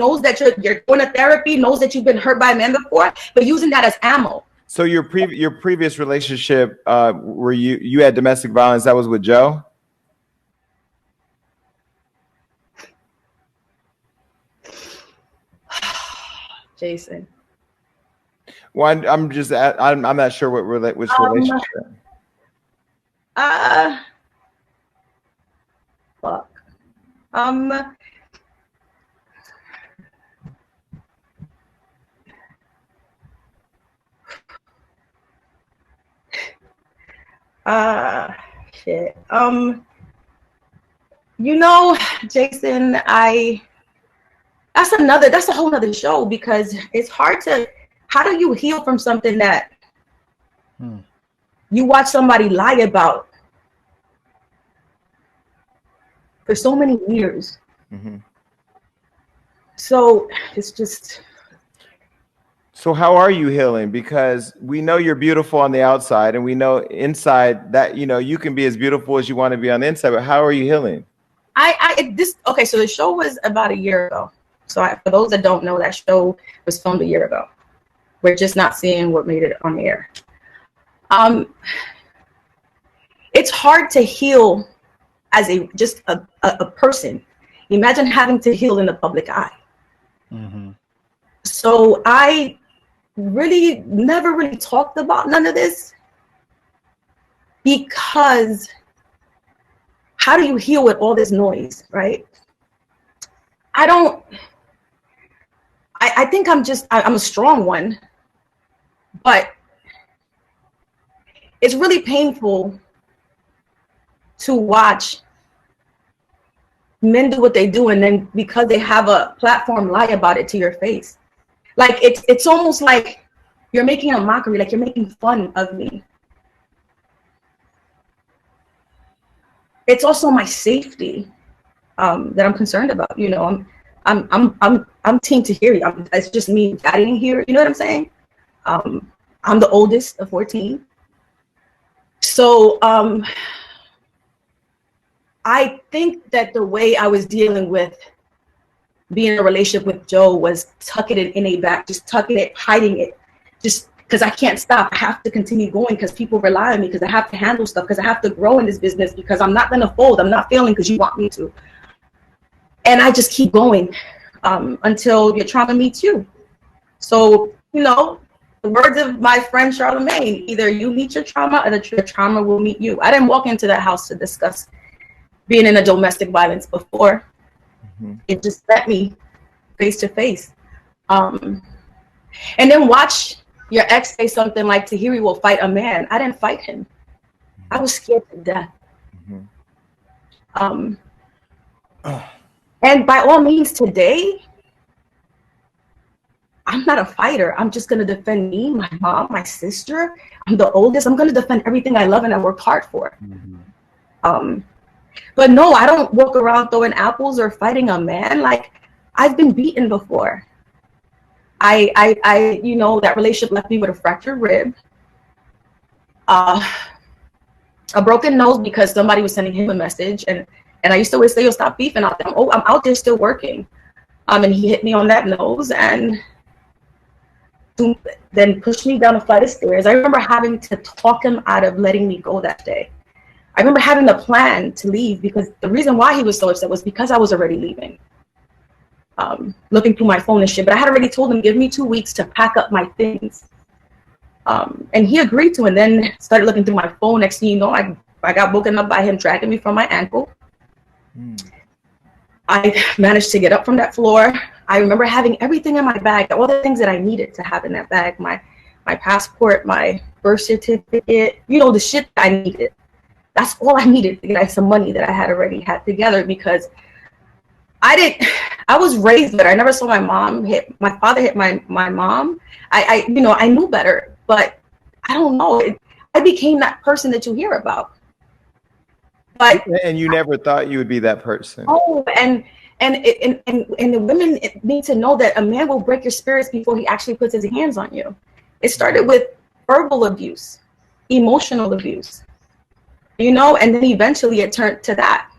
knows that you're going to therapy, knows that you've been hurt by men before, but using that as ammo. So your previous relationship, where you had domestic violence, that was with Joe? Jason. Well, I'm not sure which relationship. Fuck. Shit. You know, Jason, that's a whole nother show, because it's hard to, how do you heal from something that you watch somebody lie about for so many years? Mm-hmm. So it's just. So how are you healing? Because we know you're beautiful on the outside, and we know inside that, you know, you can be as beautiful as you want to be on the inside, but how are you healing? Okay, so the show was about a year ago. So for those that don't know, that show was filmed a year ago. We're just not seeing what made it on the air. It's hard to heal as just a person. Imagine having to heal in the public eye. Mm-hmm. So I really never really talked about none of this, because how do you heal with all this noise, right? I think I'm a strong one, but it's really painful to watch men do what they do, and then because they have a platform, lie about it to your face. Like it's almost like you're making a mockery, like you're making fun of me. It's also my safety that I'm concerned about. You know, I'm Team Tahiry. It's just me daddying here. You know what I'm saying? I'm the oldest of 14. So I think that the way I was dealing with being in a relationship with Joe was tucking it in a back, just tucking it, hiding it, just because I can't stop. I have to continue going because people rely on me, because I have to handle stuff, because I have to grow in this business, because I'm not going to fold. I'm not failing because you want me to. And I just keep going until your trauma meets you. So, you know, the words of my friend Charlemagne, either you meet your trauma or your trauma will meet you. I didn't walk into that house to discuss being in a domestic violence before. Mm-hmm. It just met me face to face. And then watch your ex say something like, Tahiry will fight a man. I didn't fight him. I was scared to death. Mm-hmm. And by all means today, I'm not a fighter. I'm just going to defend me, my mom, my sister. I'm the oldest. I'm going to defend everything I love and I worked hard for. Mm-hmm. But no, I don't walk around throwing apples or fighting a man. Like, I've been beaten before. I you know, that relationship left me with a fractured rib, a broken nose because somebody was sending him a message, and I used to always say, "Yo, stop beefing out there." I'm out there still working. And he hit me on that nose and then pushed me down a flight of stairs. I remember having to talk him out of letting me go that day. I remember having a plan to leave, because the reason why he was so upset was because I was already leaving. Looking through my phone and shit, but I had already told him, give me 2 weeks to pack up my things. And he agreed to, and then started looking through my phone. Next thing you know, I got woken up by him dragging me from my ankle. I managed to get up from that floor. I remember having everything in my bag, all the things that I needed to have in that bag, my passport, my birth certificate, you know, the shit that I needed. That's all I needed to get some money that I had already had together, because I was raised better. I never saw my father hit my mom. I you know, I knew better, but I don't know. I became that person that you hear about. But and you never thought you would be that person. Oh, and the women need to know that a man will break your spirits before he actually puts his hands on you. It started with verbal abuse, emotional abuse, you know, and then eventually it turned to that.